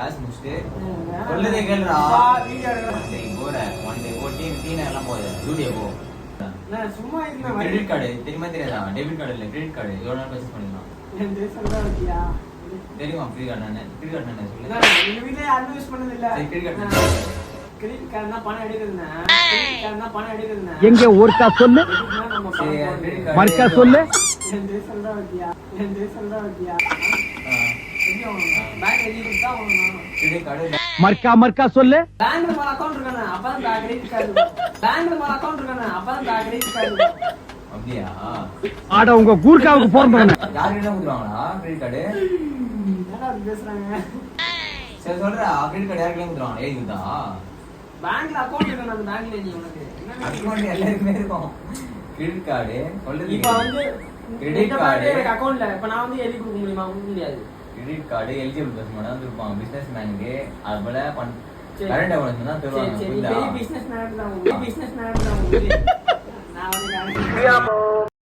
Class முடிச்சுட்டு சொல்லுதே கேளுடா. சரி போற ஒன் டே ஓ டீன் எல்லாம் போகுது ஸ்டூடியோ போ. நான் சும்மா இருக்கேன். கிரெடிட் கார்டு தெரியுமா தெரியாதா? டெபிட் கார்டு இல்ல கிரெடிட் கார்டு எவ்வளவு நாள் பர்ச்சேஸ் பண்ணிக்கலாம். என் சொல்றா இருக்கியா? தெரியுமா ஃப்ரீ கார்டு என்ன? ஃப்ரீ கார்டு என்ன சொல்லு. நான் இந்த வீட்ல யாரும் யூஸ் பண்ணது இல்ல. கிரெடிட் கார்டு கிரெடிட் கார்டுனா பணம் எடுக்குறேன். கிரெடிட் கார்டுனா பணம் எடுக்குறேன். எங்க ஒருக்கா சொல்லு, மறுக்கா சொல்லு. என் சொல்றா இருக்கியா? என் சொல்றா இருக்கியா? பேங்க் எழுதி கொடுத்தா வாங்கணும். கிரெடிட் கார்டு மறுக்கா சொல்லு. பேங்க்ல ஒரு அக்கவுண்ட் இருக்கானே அப்பதான் தா கிரெடிட் கார்டு. பேங்க்ல ஒரு அக்கவுண்ட் இருக்கானே அப்பதான் தா கிரெடிட் கார்டு. அப்படியா? ஆட உங்க கூர்க்காவுக்கு போறேன். யாருக்கு என்ன கொடுக்குறாங்களா கிரெடிட் கார்டு? என்னடா பேசுறாங்க? சரி சொல்றா கிரெடிட் கார்டு யாருக்கு கொடுக்குறாங்க? ஏய் இதா பேங்க்ல அக்கவுண்ட் இருக்கானே அந்த பேங்க்ல நீ உனக்கு அக்கவுண்ட் எல்லாருக்குமே இருக்கும். கிரெடிட் கார்டு சொல்றது இப்ப வந்து கிரெடிட் கார்டு எனக்கு அக்கவுண்ட்ல இப்ப நான் வந்து எழுதி கொடுக்க முடியுமா? முடியாது. கிரெடிட் கார்டு எலிஜிபிள் பர்சன் தான் இருப்பாங்க. பிசினஸ் மேனுக்கு அது போல கரண்ட் அக்கவுண்ட் தான் தருவாங்க. சரி பிசினஸ் மேன் தான். பிசினஸ் மேன் தான். நான் வந்து